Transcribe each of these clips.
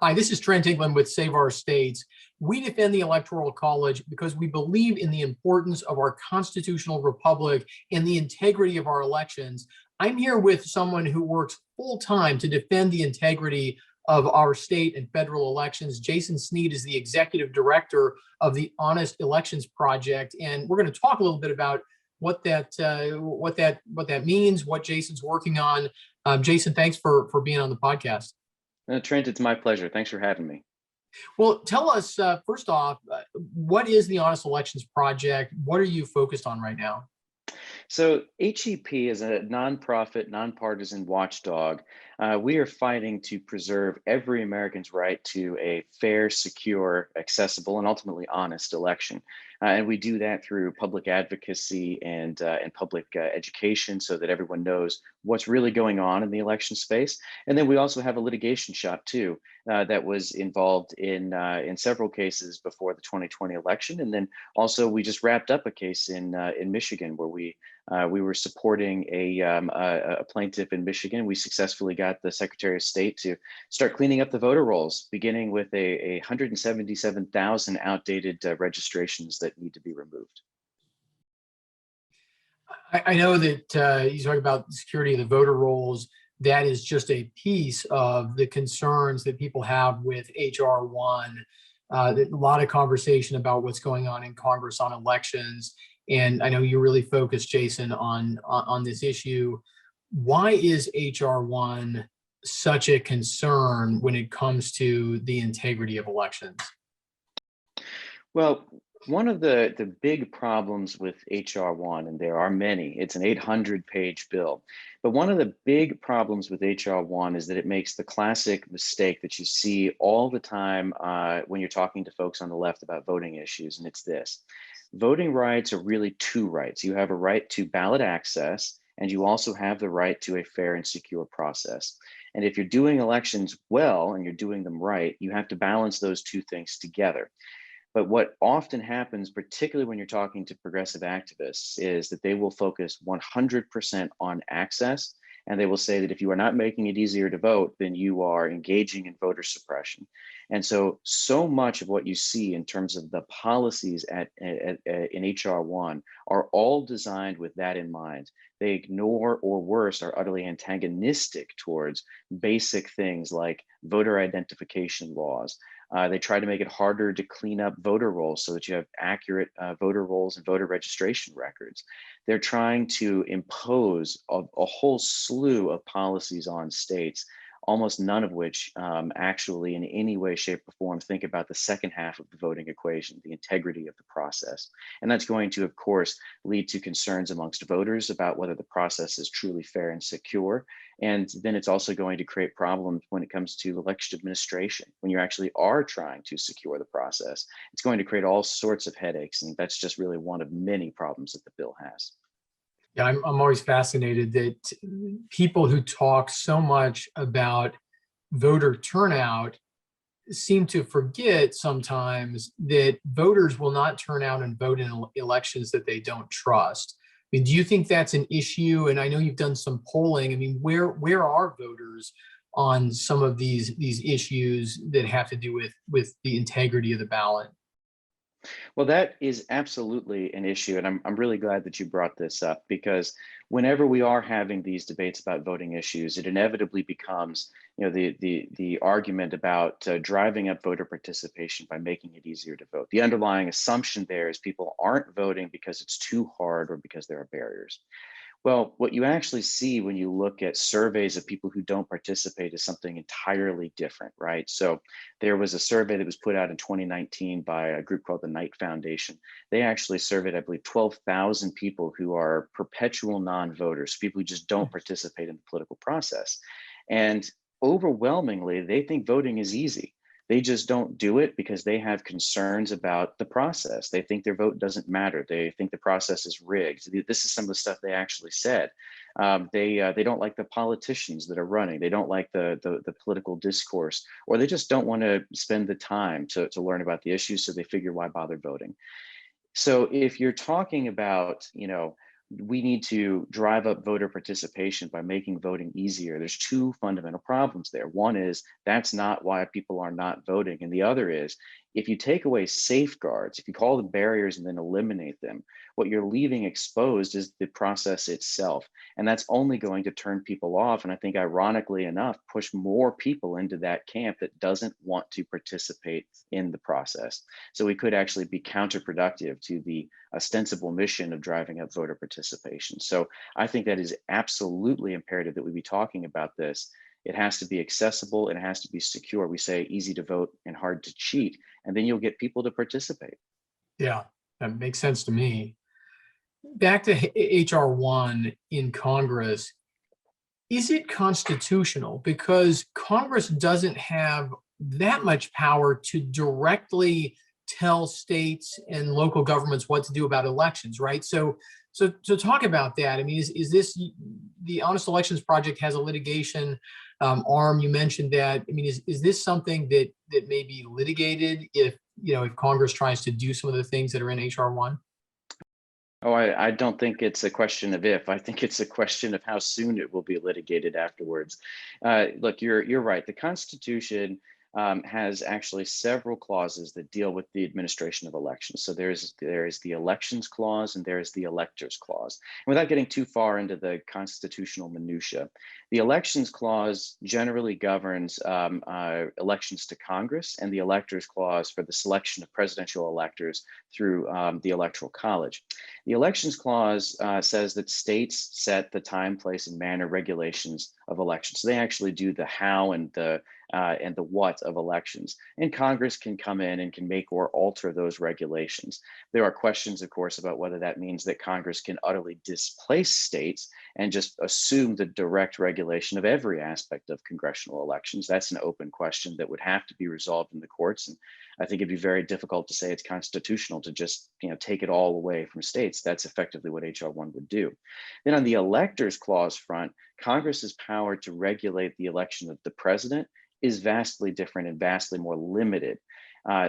Hi, this is Trent England with Save Our States. We defend the Electoral College because we believe in the importance of our constitutional republic and the integrity of our elections. I'm here with someone who works full time to defend the integrity of our state and federal elections. Jason Snead is the executive director of the Honest Elections Project, and we're going to talk a little bit about what that means, what Jason's working on. Jason, thanks for being on the podcast. Trent, it's my pleasure. Thanks for having me. Well, tell us, first off, what is the Honest Elections Project? What are you focused on right now? So HEP is a nonprofit, nonpartisan watchdog. We are fighting to preserve every American's right to a fair, secure, accessible, and ultimately honest election. And we do that through public advocacy and public education so that everyone knows what's really going on in the election space. And then we also have a litigation shop too that was involved in several cases before the 2020 election. And then also we just wrapped up a case in Michigan where we were supporting a plaintiff in Michigan. We successfully got the Secretary of State to start cleaning up the voter rolls, beginning with a 177,000 outdated registrations that need to be removed. I know that you talk about the security of the voter rolls. That is just a piece of the concerns that people have with HR 1. A lot of conversation about what's going on in Congress on elections. And I know you're really focused, Jason, on this issue. Why is HR 1 such a concern when it comes to the integrity of elections? Well, one of the big problems with HR 1, and there are many, it's an 800-page bill, but one of the big problems with HR 1 is that it makes the classic mistake that you see all the time when you're talking to folks on the left about voting issues, and it's this. Voting rights are really two rights. You have a right to ballot access, and you also have the right to a fair and secure process. And if you're doing elections well and you're doing them right, you have to balance those two things together. But what often happens, particularly when you're talking to progressive activists, is that they will focus 100% on access. And they will say that if you are not making it easier to vote, then you are engaging in voter suppression. And so much of what you see in terms of the policies in HR 1 are all designed with that in mind. They ignore, or worse, are utterly antagonistic towards basic things like voter identification laws. They try to make it harder to clean up voter rolls so that you have accurate voter rolls and voter registration records. They're trying to impose a whole slew of policies on states, almost none of which actually in any way, shape, or form think about the second half of the voting equation, the integrity of the process. And that's going to, of course, lead to concerns amongst voters about whether the process is truly fair and secure. And then it's also going to create problems when it comes to election administration. When you actually are trying to secure the process, it's going to create all sorts of headaches. And that's just really one of many problems that the bill has. Yeah, I'm always fascinated that people who talk so much about voter turnout seem to forget sometimes that voters will not turn out and vote in elections that they don't trust. I mean, do you think that's an issue? And I know you've done some polling. I mean, where are voters on some of these issues that have to do with the integrity of the ballot? Well, that is absolutely an issue. And I'm really glad that you brought this up, because whenever we are having these debates about voting issues, it inevitably becomes, the argument about driving up voter participation by making it easier to vote. The underlying assumption there is people aren't voting because it's too hard or because there are barriers. Well, what you actually see when you look at surveys of people who don't participate is something entirely different, right? So there was a survey that was put out in 2019 by a group called the Knight Foundation. They actually surveyed, I believe, 12,000 people who are perpetual non-voters, people who just don't participate in the political process. And overwhelmingly, they think voting is easy. They just don't do it because they have concerns about the process. They think their vote doesn't matter. They think the process is rigged. This is some of the stuff they actually said. They don't like the politicians that are running. They don't like the political discourse, or they just don't want to spend the time to learn about the issues. So they figure, why bother voting? So if you're talking about, we need to drive up voter participation by making voting easier. There's two fundamental problems there. One is that's not why people are not voting. And the other is if you take away safeguards, if you call them barriers and then eliminate them, what you're leaving exposed is the process itself. And that's only going to turn people off. And I think, ironically enough, push more people into that camp that doesn't want to participate in the process. So we could actually be counterproductive to the ostensible mission of driving up voter participation. So I think that is absolutely imperative that we be talking about this. It has to be accessible and it has to be secure. We say easy to vote and hard to cheat, and then you'll get people to participate. Yeah, that makes sense to me. Back to HR1 in Congress, is it constitutional? Because Congress doesn't have that much power to directly tell states and local governments what to do about elections, right? So talk about that. I mean, is this the Honest Elections Project has a litigation arm? You mentioned that. I mean, is this something that may be litigated if if Congress tries to do some of the things that are in HR1? Oh, I don't think it's a question of if. I think it's a question of how soon it will be litigated afterwards. Look, you're right. The Constitution has actually several clauses that deal with the administration of elections. So there is the elections clause and there is the electors clause. And without getting too far into the constitutional minutia, the elections clause generally governs elections to Congress, and the electors clause for the selection of presidential electors through the Electoral College. The elections clause says that states set the time, place, and manner regulations of elections. So they actually do the how and the what of elections. And Congress can come in and can make or alter those regulations. There are questions, of course, about whether that means that Congress can utterly displace states and just assume the direct regulation of every aspect of congressional elections. That's an open question that would have to be resolved in the courts. And I think it'd be very difficult to say it's constitutional to just take it all away from states. That's effectively what HR1 would do. Then on the electors clause front, Congress's power to regulate the election of the president is vastly different and vastly more limited.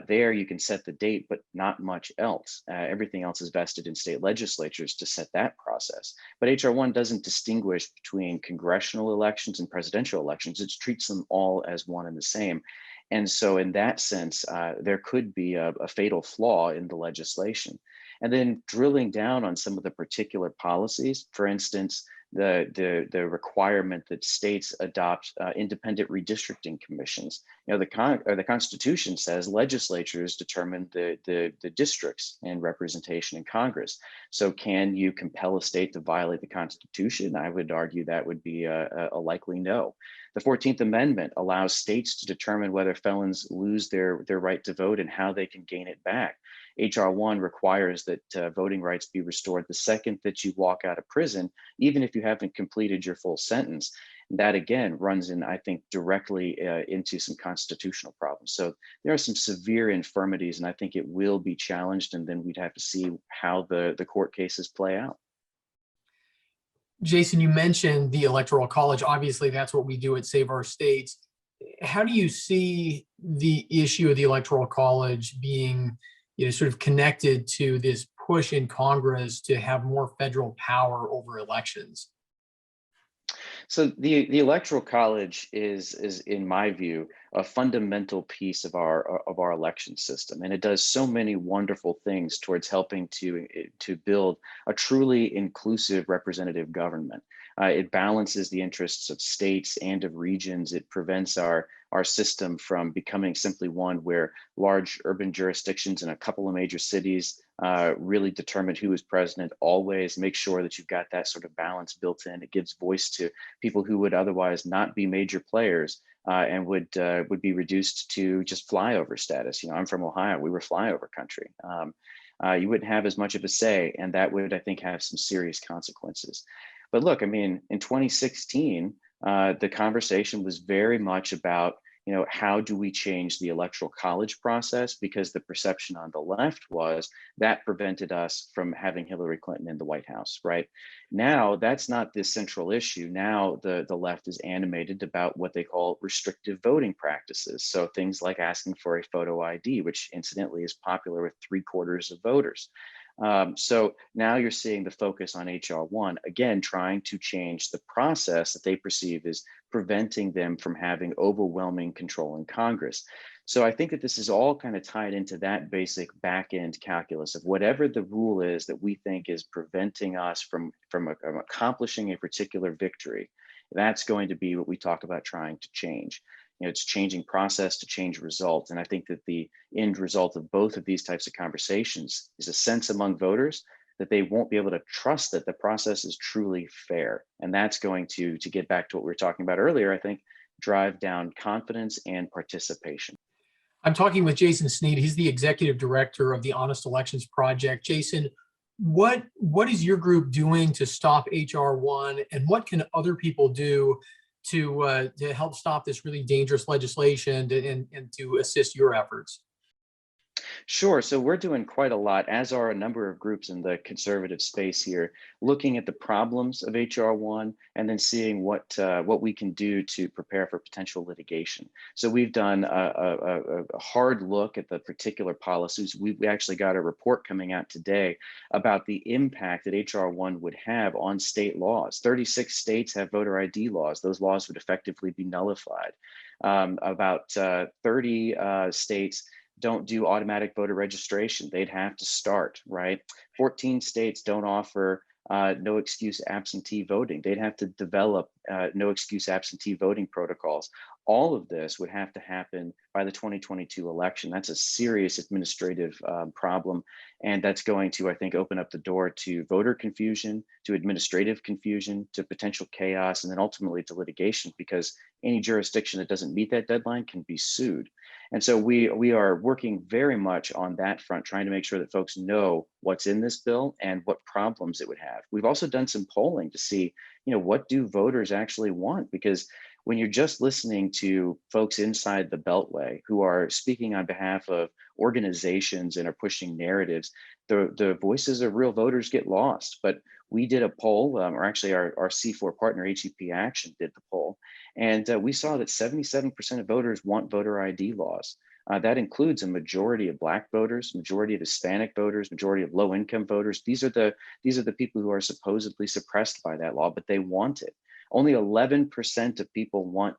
There you can set the date, but not much else. Everything else is vested in state legislatures to set that process. But HR1 doesn't distinguish between congressional elections and presidential elections. It treats them all as one and the same. And so in that sense, there could be a fatal flaw in the legislation. And then drilling down on some of the particular policies, for instance, the requirement that states adopt independent redistricting commissions. The Constitution says legislatures determine the districts and representation in Congress. So can you compel a state to violate the Constitution? I would argue that would be a likely no. The 14th Amendment allows states to determine whether felons lose their right to vote and how they can gain it back. HR1 requires that voting rights be restored the second that you walk out of prison, even if you haven't completed your full sentence. That again runs in, I think, directly into some constitutional problems. So there are some severe infirmities, and I think it will be challenged, and then we'd have to see how the court cases play out. Jason, you mentioned the Electoral College. Obviously, that's what we do at Save Our States. How do you see the issue of the Electoral College being, sort of connected to this push in Congress to have more federal power over elections? So the Electoral College is, in my view, a fundamental piece of our election system, and it does so many wonderful things towards helping to build a truly inclusive representative government. It balances the interests of states and of regions. It prevents our system from becoming simply one where large urban jurisdictions in a couple of major cities really determine who is president. Always make sure that you've got that sort of balance built in. It gives voice to people who would otherwise not be major players and would be reduced to just flyover status. I'm from Ohio. We were flyover country. You wouldn't have as much of a say, and that would, I think, have some serious consequences. But look, I mean, in 2016, the conversation was very much about, how do we change the Electoral College process? Because the perception on the left was that prevented us from having Hillary Clinton in the White House, right? Now, that's not the central issue. Now, the left is animated about what they call restrictive voting practices. So things like asking for a photo ID, which incidentally is popular with 3/4 of voters. So now you're seeing the focus on HR1, again, trying to change the process that they perceive as preventing them from having overwhelming control in Congress. So I think that this is all kind of tied into that basic back end calculus of whatever the rule is that we think is preventing us from accomplishing a particular victory. That's going to be what we talk about trying to change. It's changing process to change results. And I think that the end result of both of these types of conversations is a sense among voters that they won't be able to trust that the process is truly fair. And that's going to get back to what we were talking about earlier, I think, drive down confidence and participation. I'm talking with Jason Snead. He's the executive director of the Honest Elections Project. Jason, what is your group doing to stop HR1, and what can other people do to help stop this really dangerous legislation and to assist your efforts? Sure. So we're doing quite a lot, as are a number of groups in the conservative space here, looking at the problems of HR1 and then seeing what we can do to prepare for potential litigation. So we've done a hard look at the particular policies. We actually got a report coming out today about the impact that HR1 would have on state laws. 36 states have voter ID laws. Those laws would effectively be nullified. About 30 states don't do automatic voter registration. They'd have to start, right? 14 states don't offer no excuse absentee voting. They'd have to develop no excuse absentee voting protocols. All of this would have to happen by the 2022 election. That's a serious administrative problem. And that's going to, I think, open up the door to voter confusion, to administrative confusion, to potential chaos, and then ultimately to litigation, because any jurisdiction that doesn't meet that deadline can be sued. And so we are working very much on that front, trying to make sure that folks know what's in this bill and what problems it would have. We've also done some polling to see, what do voters actually want? Because when you're just listening to folks inside the Beltway who are speaking on behalf of organizations and are pushing narratives, the voices of real voters get lost. But we did a poll, or actually our C4 partner, HEP Action, did the poll, and we saw that 77% of voters want voter ID laws. That includes a majority of Black voters, majority of Hispanic voters, majority of low-income voters. These are the people who are supposedly suppressed by that law, but they want it. Only 11% of people want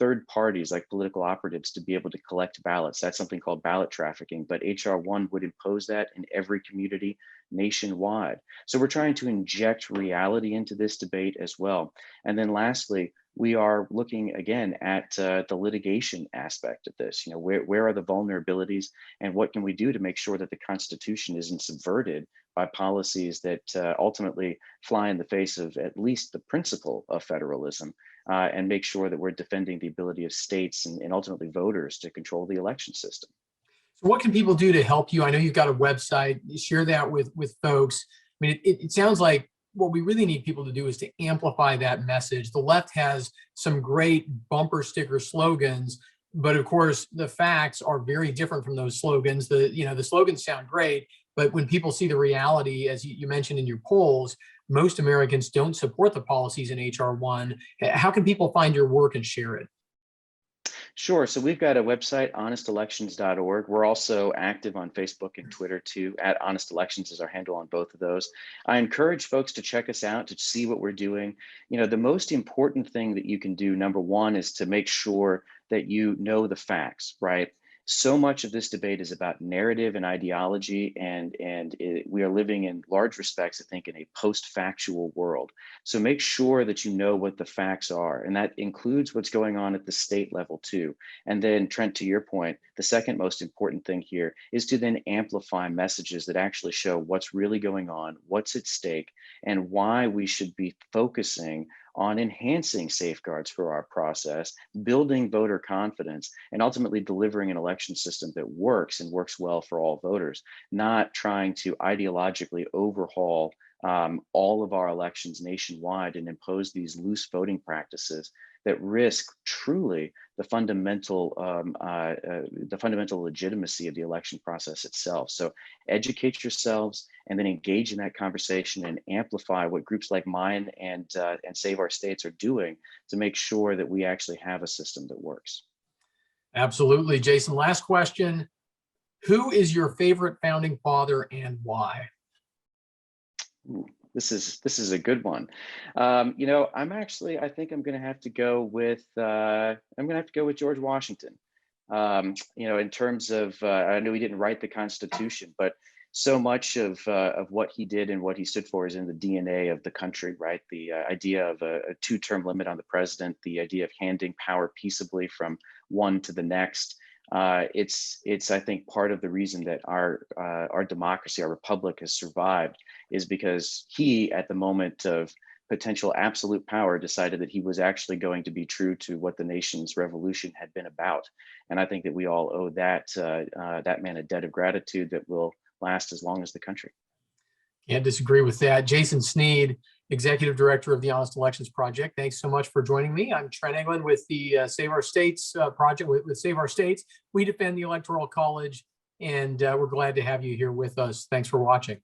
third parties like political operatives to be able to collect ballots. That's something called ballot trafficking, but HR1 would impose that in every community nationwide. So we're trying to inject reality into this debate as well. And then lastly, we are looking again at the litigation aspect of this. Where are the vulnerabilities, and what can we do to make sure that the Constitution isn't subverted by policies that ultimately fly in the face of at least the principle of federalism, and make sure that we're defending the ability of states and ultimately voters to control the election system. So what can people do to help you? I know you've got a website. Share that with folks. I mean, it sounds like what we really need people to do is to amplify that message. The left has some great bumper sticker slogans, but of course the facts are very different from those slogans. The slogans sound great, but when people see the reality, as you mentioned in your polls, most Americans don't support the policies in HR1. How can people find your work and share it? Sure. So we've got a website, honestelections.org. We're also active on Facebook and Twitter too. At Honest Elections is our handle on both of those. I encourage folks to check us out, to see what we're doing. The most important thing that you can do, number one, is to make sure that you know the facts, right? So much of this debate is about narrative and ideology, and we are living in large respects, I think, in a post-factual world. So make sure that you know what the facts are, and that includes what's going on at the state level too. And then, Trent, to your point, the second most important thing here is to then amplify messages that actually show what's really going on, what's at stake, and why we should be focusing on enhancing safeguards for our process, building voter confidence, and ultimately delivering an election system that works and works well for all voters, not trying to ideologically overhaul all of our elections nationwide and impose these loose voting practices that risk truly the fundamental legitimacy of the election process itself. So educate yourselves and then engage in that conversation and amplify what groups like mine and Save Our States are doing to make sure that we actually have a system that works. Absolutely. Jason, last question. Who is your favorite founding father and why? Ooh, this is a good one. I think I'm going to have to go with George Washington. In terms of, I know he didn't write the Constitution, but so much of what he did and what he stood for is in the DNA of the country, right? The idea of a two-term limit on the president, the idea of handing power peaceably from one to the next. It's I think part of the reason that our democracy, our republic, has survived is because he, at the moment of potential absolute power, decided that he was actually going to be true to what the nation's revolution had been about. And I think that we all owe that man a debt of gratitude that will last as long as the country. Can't disagree with that. Jason Snead, Executive Director of the Honest Elections Project. Thanks so much for joining me. I'm Trent England with the Save Our States project with Save Our States. We defend the Electoral College, and we're glad to have you here with us. Thanks for watching.